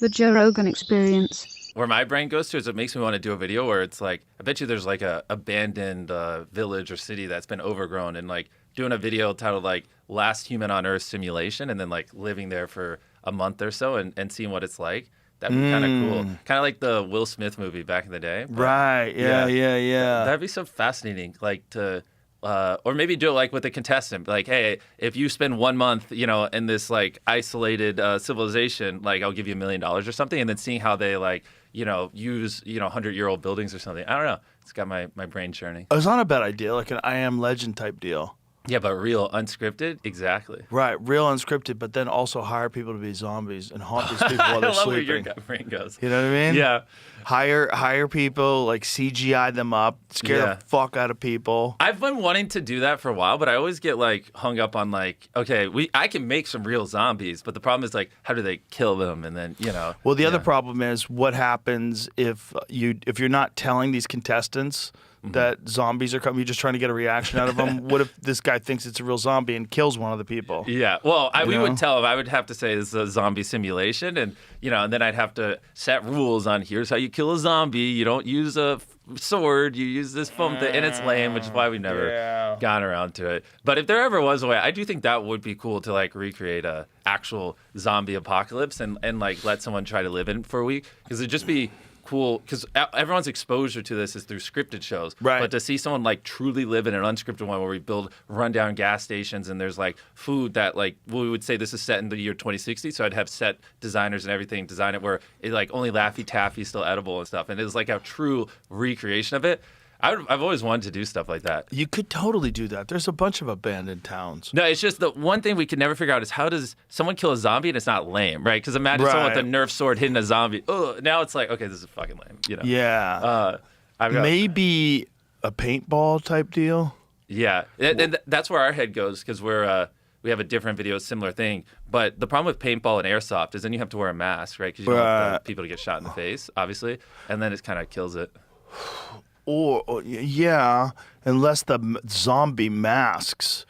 The Joe Rogan Experience. Where my brain goes to is it makes me want to do a video where it's like, I bet you there's like a abandoned village or city that's been overgrown, and like doing a video titled like Last Human on Earth Simulation, and then like living there for a month or so and seeing what it's like. That'd be kind of cool. Kind of like the Will Smith movie back in the day. Right. Yeah. That'd be so fascinating. Like to, or maybe do it like with a contestant. Like, hey, if you spend 1 month, in this like isolated civilization, like I'll give you $1 million or something, and then seeing how they like, use 100-year-old buildings or something. I don't know. It's got my brain churning. It's not a bad idea, like an I Am Legend type deal. Yeah, but real unscripted, exactly. Right, real unscripted, but then also hire people to be zombies and haunt these people while they're I love where your sleeping. gut brain goes. You know what I mean? Yeah. Hire people, like CGI them up, scare the fuck out of people. I've been wanting to do that for a while, but I always get like hung up on like, okay, I can make some real zombies, but the problem is like, how do they kill them? And then, Well, the other problem is what happens if you're not telling these contestants that zombies are coming, you're just trying to get a reaction out of them. What if this guy thinks it's a real zombie and kills one of the people? Yeah, well, we would tell him. I would have to say this is a zombie simulation, and and then I'd have to set rules on here's how you kill a zombie. You don't use a sword. You use this foam thing, and it's lame, which is why we've never gone around to it. But if there ever was a way, I do think that would be cool to like recreate a actual zombie apocalypse and like let someone try to live in it for a week, because it'd just be cool, because everyone's exposure to this is through scripted shows. Right. But to see someone like truly live in an unscripted one where we build rundown gas stations and there's like food that like we would say this is set in the year 2060. So I'd have set designers and everything design it where it like only Laffy Taffy is still edible and stuff. And it was like a true recreation of it. I've always wanted to do stuff like that. You could totally do that. There's a bunch of abandoned towns. No, it's just the one thing we could never figure out is how does someone kill a zombie and it's not lame, right? Because imagine someone with a Nerf sword hitting a zombie. Ugh, now it's like, okay, this is fucking lame. Yeah. Maybe a paintball type deal. Yeah, and that's where our head goes, because we have a different video, similar thing. But the problem with paintball and airsoft is then you have to wear a mask, right? Because you don't want people to get shot in the face, obviously, and then it kind of kills it. Unless the zombie masks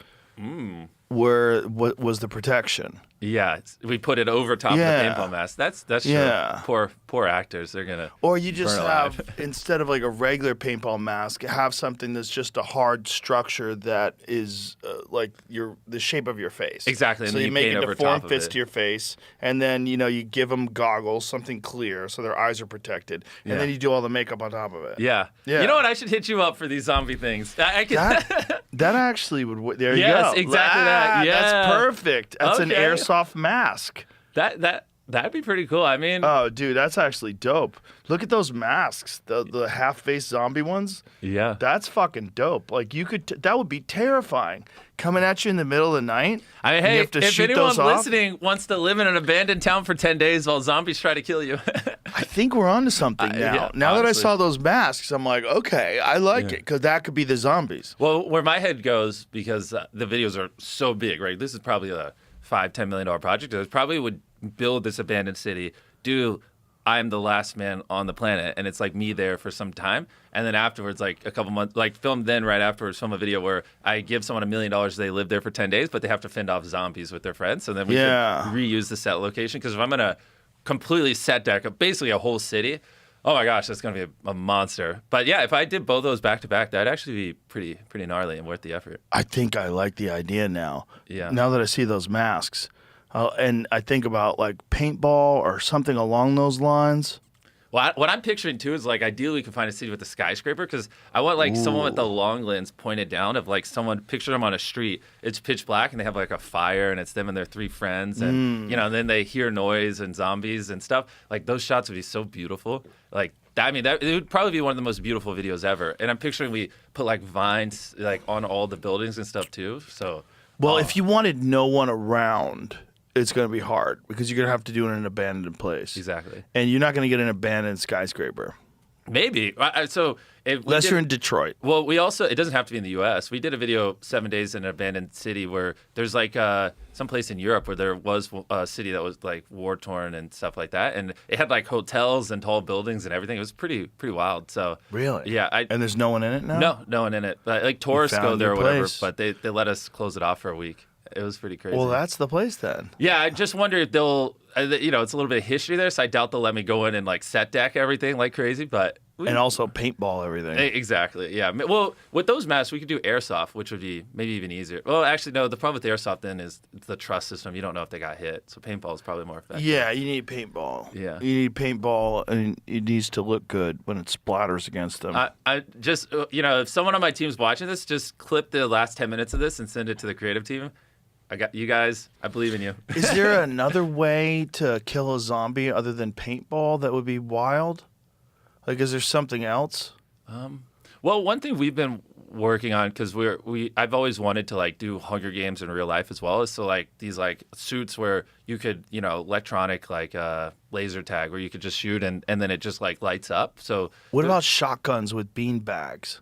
was the protection. Yeah, we put it over top of the paintball mask. That's true. Poor actors. They're gonna. Or you just burn have alive. instead of like a regular paintball mask, have something that's just a hard structure that is like the shape of your face. Exactly. So and you make paint a over deformed top of fist it. to your face, and then you give them goggles, something clear, so their eyes are protected, and then you do all the makeup on top of it. Yeah. You know what? I should hit you up for these zombie things. I can. That actually would. There you Yes, go. exactly that. Yeah. That's perfect. That's an Okay. airsoft mask. That'd be pretty cool. I mean, Oh, dude, that's actually dope. Look at those masks, the half-face zombie ones. yeah. That's fucking dope. Like that would be terrifying. Coming at you in the middle of the night. I mean, and hey, you have to if shoot anyone those off. listening wants to live in an abandoned town for 10 days while zombies try to kill you. I think we're onto something now. yeah, now that I honestly. saw those masks, I'm like, okay, I like it, because that could be the zombies. Well, where my head goes, because the videos are so big, right? This is probably a $5-10 million project. I probably would build this abandoned city, I'm the last man on the planet, and it's like me there for some time, and then afterwards, like a couple months, like film right afterwards, film a video where I give someone $1 million, they live there for 10 days, but they have to fend off zombies with their friends, so then we can reuse the set location, because if I'm gonna completely set deck basically a whole city, oh my gosh, that's gonna be a monster. But yeah, if I did both those back to back, that'd actually be pretty gnarly and worth the effort. I think I like the idea now. Yeah. Now that I see those masks. And I think about like paintball or something along those lines. Well, what I'm picturing too is like ideally we can find a city with a skyscraper, because I want like someone with the long lens pointed down of like someone, picture them on a street. It's pitch black and they have like a fire and it's them and their 3 friends and and then they hear noise and zombies and stuff. Like those shots would be so beautiful. Like it would probably be one of the most beautiful videos ever. And I'm picturing we put like vines like on all the buildings and stuff too. So Well, if you wanted no one around, it's going to be hard, because you're going to have to do it in an abandoned place. exactly. And you're not going to get an abandoned skyscraper. Maybe. So if Unless you're in Detroit. Well, we also, it doesn't have to be in the U.S. We did a video 7 days in an abandoned city where there's like some place in Europe where there was a city that was like war torn and stuff like that, and it had like hotels and tall buildings and everything. It was pretty wild. So Really? yeah. And there's no one in it now? No one in it. But, like tourists go found there or your whatever. place. But they let us close it off for a week. It was pretty crazy. Well, that's the place then. Yeah, I just wonder if they'll, it's a little bit of history there, so I doubt they'll let me go in and like set deck everything like crazy, but. And also paintball everything. Exactly, yeah. Well, with those masks, we could do airsoft, which would be maybe even easier. Well, actually, no, the problem with airsoft then is the trust system. You don't know if they got hit, so paintball is probably more effective. Yeah, you need paintball. Yeah. You need paintball, and it needs to look good when it splatters against them. I just, if someone on my team's watching this, just clip the last 10 minutes of this and send it to the creative team. I got you guys. I believe in you. Is there another way to kill a zombie other than paintball that would be wild? Like, is there something else? Well, one thing we've been working on, because I've always wanted to like do Hunger Games in real life as well, is so like these like suits where you could, electronic like laser tag where you could just shoot and then it just like lights up. So What about shotguns with bean bags?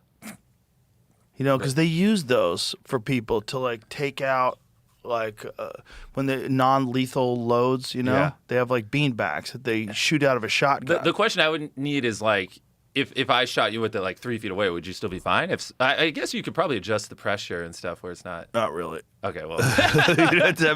Because they use those for people to like take out like when the non-lethal loads, Yeah. they have like bean bags that they shoot out of a shotgun. the question I would need is like, if I shot you with it like 3 feet away, would you still be fine? I guess you could probably adjust the pressure and stuff where it's not. Not really. Okay, well.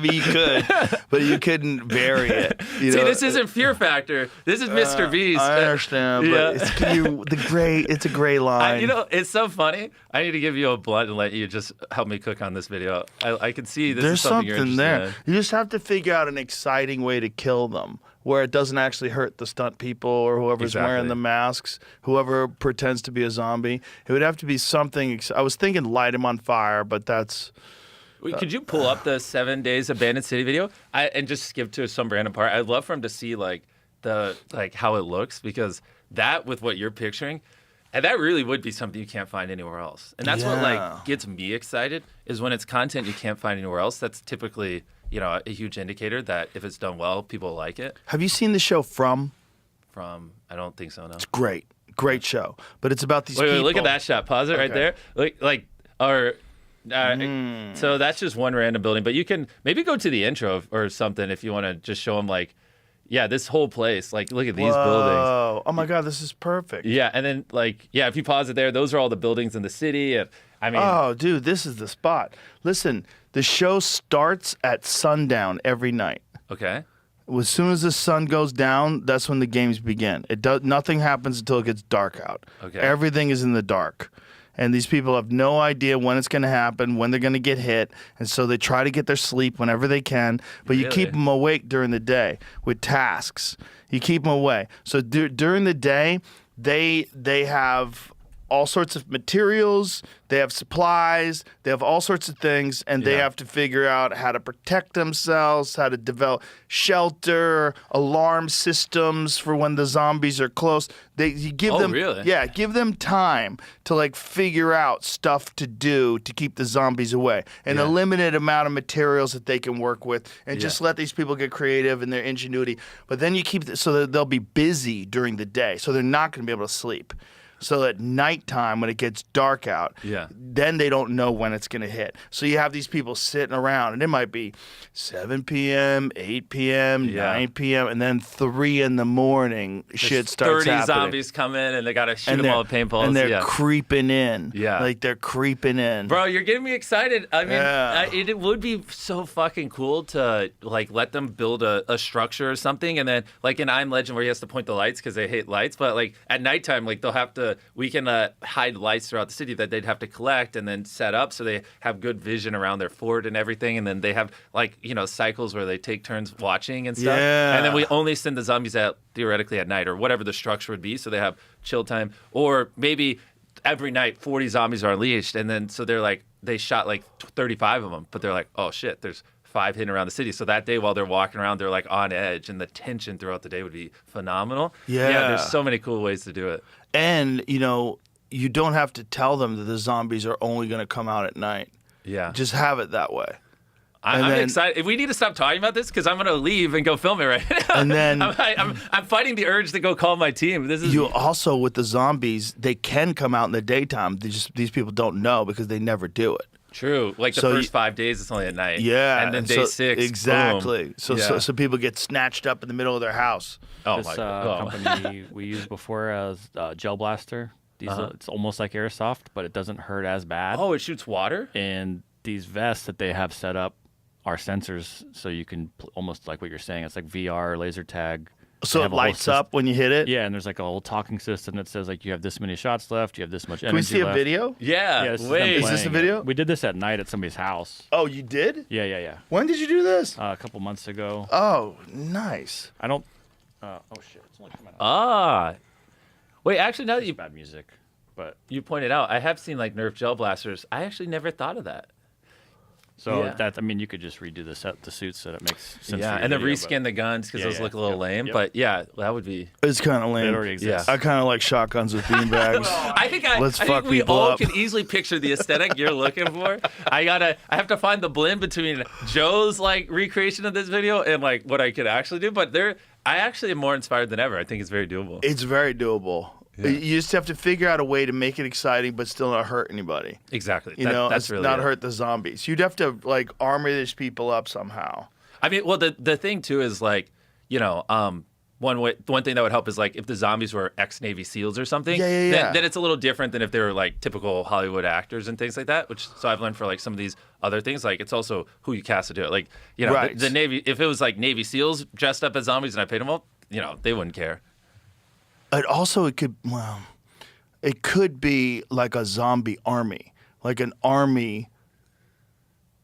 You could, but you couldn't vary it. See, this isn't Fear Factor. This is Mr. Beast. I understand, but it's a gray line. It's so funny. I need to give you a blunt and let you just help me cook on this video. I can see this There's is something you're interested there. in. You just have to figure out an exciting way to kill them where it doesn't actually hurt the stunt people or whoever's wearing Exactly. the masks, whoever pretends to be a zombie. It would have to be something. I was thinking light them on fire, but that's... Wait, could you pull up the 7 Days Abandoned City video and just skip to some random part? I'd love for him to see like how it looks, because that with what you're picturing, and that really would be something you can't find anywhere else. And that's what like gets me excited, is when it's content you can't find anywhere else. That's typically a huge indicator that if it's done well, people like it. Have you seen the show From? I don't think so. No. Great show, but it's about these Wait, people. look at that shot. Pause it right Okay. there. So that's just one random building, but you can maybe go to the intro or something if you want to just show them like, yeah, this whole place. Like, look at these buildings. Oh my God, this is perfect. Yeah, and then if you pause it there, those are all the buildings in the city. Oh, dude, this is the spot. Listen, the show starts at sundown every night. Okay. As soon as the sun goes down, that's when the games begin. Nothing happens until it gets dark out. Okay. Everything is in the dark. And these people have no idea when it's going to happen, when they're going to get hit. And so they try to get their sleep whenever they can. But you keep them awake during the day with tasks. You keep them away. So during the day, they have all sorts of materials, they have supplies, they have all sorts of things, and they have to figure out how to protect themselves, how to develop shelter, alarm systems for when the zombies are close. You give them, really? Yeah, give them time to like figure out stuff to do to keep the zombies away, and a limited amount of materials that they can work with, and just let these people get creative in their ingenuity. But then you keep so that they'll be busy during the day, so they're not going to be able to sleep. So at nighttime, when it gets dark out, then they don't know when it's going to hit. So you have these people sitting around, and it might be 7 p.m., 8 p.m., 9 p.m., and then 3 in the morning, shit starts 30 happening. zombies come in, and they got to shoot them all with paintballs. And they're creeping in. Yeah. Like they're creeping in. Bro, you're getting me excited. I mean, it would be so fucking cool to like let them build a structure or something, and then like in I'm Legend where he has to point the lights because they hate lights, but like at nighttime, like they'll have to. We can hide lights throughout the city that they'd have to collect and then set up so they have good vision around their fort and everything, and then they have like cycles where they take turns watching and stuff. Yeah. And then we only send the zombies out theoretically at night or whatever the structure would be, so they have chill time, or maybe. Every night, 40 zombies are unleashed, and then so they're like they shot like 35 of them, but they're like, oh shit, there's 5 hidden around the city. So that day, while they're walking around, they're like on edge, and the tension throughout the day would be phenomenal. Yeah, there's so many cool ways to do it. And you don't have to tell them that the zombies are only going to come out at night. Yeah, Just have it that way. I'm excited. We need to stop talking about this because I'm going to leave and go film it right now. And then I'm fighting the urge to go call my team. You also, with the zombies, they can come out in the daytime. These people don't know because they never do it. True. Like the first 5 days, it's only at night. Yeah. And then day 6, exactly. Boom. So people get snatched up in the middle of their house. Oh This my God. company we used before as Gel Blaster. It's almost like airsoft, but it doesn't hurt as bad. Oh, it shoots water? And these vests that they have set up our sensors, so you can almost like what you're saying. It's like VR laser tag. So They it have a whole lights up when you hit it? Yeah, and there's like a whole talking system that says like you have this many shots left, you have this much energy Can we see a left. video? Yeah, this is them wait. Is this a playing video? it. We did this at night at somebody's house. Oh, you did? Yeah. When did you do this? A couple months ago. Oh, nice. I don't. Oh shit! It's only coming out. Ah. Wait, actually, now that you Bad music, but pointed out, I have seen like Nerf gel blasters. I actually never thought of that. so Yeah. that I mean, you could just redo the suits so that makes sense. Yeah, for your and then video, reskin the guns because Yeah, those yeah, look a little yep, lame. yep. But yeah, that would be. It's kind of but It lame. already exists. I kind of like shotguns with beanbags. I think Let's I fuck think we people all up. can easily picture the aesthetic you're looking for. I have to find the blend between Joe's like recreation of this video and like what I could actually do. But I actually am more inspired than ever. I think it's very doable. It's very doable. Yeah. You just have to figure out a way to make it exciting, but still not hurt anybody. Exactly. You know, that's it's really not it. hurt the zombies. You'd have to like armor these people up somehow. I mean, well, the thing too is like, you know, one thing that would help is like if the zombies were ex-Navy SEALs or something. Yeah. Then it's a little different than if they were like typical Hollywood actors and things like that. So I've learned for like some of these other things, like it's also who you cast to do it. Like, you know, Right. the Navy. If it was like Navy SEAls dressed up as zombies and I paid them well, you know, they wouldn't care. It could be like a zombie army, like an army.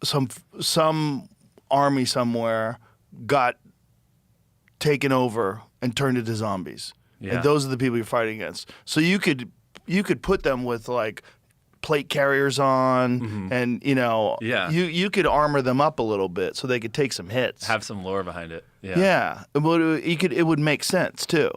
Some army somewhere got taken over and turned into zombies, Yeah. and those are the people you're fighting against. So you could put them with like plate carriers on, and you know, Yeah. you could armor them up a little bit so they could take some hits. Have some lore behind it. Yeah. Yeah, it would make sense too.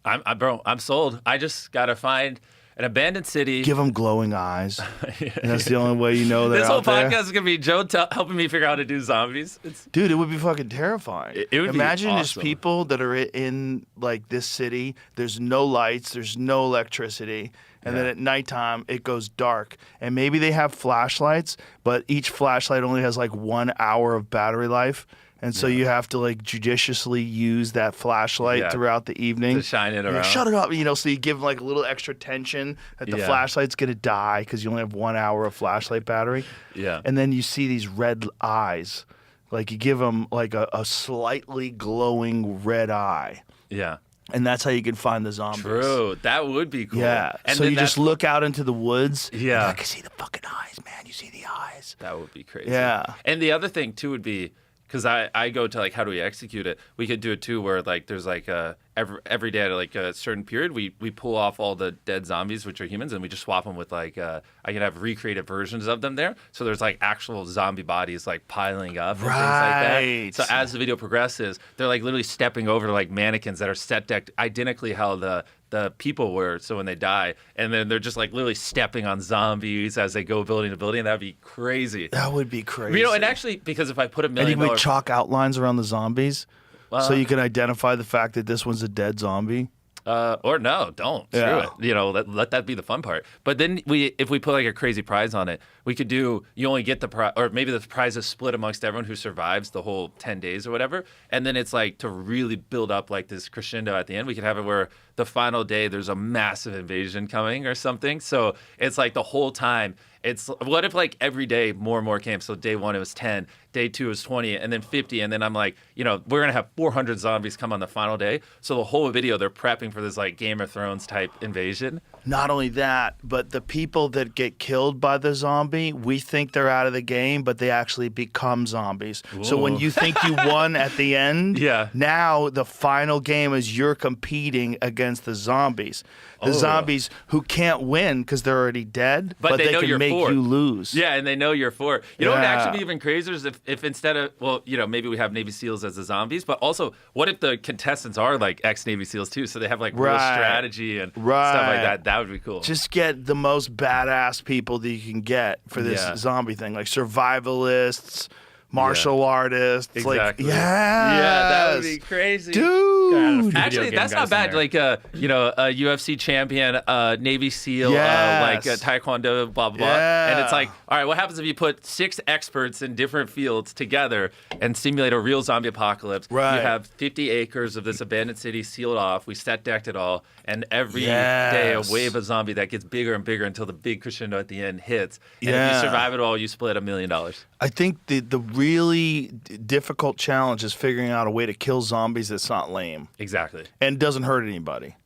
I'm sold. I just gotta find an abandoned city. Give them glowing eyes. And that's the only way you know they're This whole out there. podcast is gonna be Joe helping me figure out how to do zombies. Dude, it would be fucking terrifying. It would be Imagine just awesome. people that are in like this city. There's no lights. There's no electricity. And then Yeah. at nighttime it goes dark. And maybe they have flashlights, but each flashlight only has like 1 hour of battery life. And so you have to like judiciously use that flashlight Yeah. throughout the evening. To shine it You know, around. shut it up, you know, so you give them like a little extra tension that the Yeah. flashlight's gonna die because you only have 1 hour of flashlight battery. Yeah. And then you see these red eyes. Like you give them like a slightly glowing red eye. Yeah. And that's how you can find the zombies. True. That would be cool. Yeah. And So then you just look out into the woods. Yeah. And I can see the fucking eyes, man. You see the eyes. That would be crazy. Yeah. And the other thing too would be because I go to like how do we execute it? We could do it too where like there's like every day at like a certain period we pull off all the dead zombies which are humans and we just swap them with like I can have recreated versions of them there. So there's like actual zombie bodies like piling up and things like Right. that. So as the video progresses, they're like literally stepping over like mannequins that are set decked identically how the people were, so when they die, and then they're just like literally stepping on zombies as they go building to building. That'd be crazy. That would be crazy. You know, and actually, because if I put $1 and you million, can make chalk outlines around the zombies so you can identify the fact that this one's a dead zombie. or no, don't. Yeah. Screw it. You know, let that be the fun part. But then if we put like a crazy prize on it, we could do. You only get the prize, or maybe the prize is split amongst everyone who survives the whole 10 days or whatever. And then it's like to really build up like this crescendo at the end. We could have it where the final day there's a massive invasion coming or something. So it's like the whole time. It's what if like every day more and more came. So day 1 it was 10, day 2 was 20, and then 50, and then I'm like, you know, we're gonna have 400 zombies come on the final day. So the whole video they're prepping for this like Game of Thrones type invasion. Not only that, but the people that get killed by the zombie, we think they're out of the game, but they actually become zombies. So when Whoa. you think you won at the end, Yeah. now the final game is you're competing against the zombies. The zombies who can't win because they're already dead, But they know can you're make for it. you lose. Yeah, and they know you're for it. You know what would Yeah. actually be even crazier is if instead of, well, you know, maybe we have Navy SEALs as the zombies, but also what if the contestants are like ex-Navy SEAls too? So they have like real Right. strategy and stuff Right. like that. That would be cool. Just get the most badass people that you can get for this Yeah. zombie thing, like survivalists, martial artists. Exactly. Like, Yeah, that would be crazy. Dude. Actually, that's not bad. Like, a UFC champion, Navy SEAL, Yes. Taekwondo, blah, blah, blah. Yeah. And it's like, all right, what happens if you put 6 experts in different fields together and simulate a real zombie apocalypse? Right. You have 50 acres of this abandoned city sealed off. We set decked it all. And every day, a Yes. wave of zombie that gets bigger and bigger until the big crescendo at the end hits. And if Yeah. you survive it all, you split $1 million. I think the really difficult challenge is figuring out a way to kill zombies that's not lame Exactly. and doesn't hurt anybody.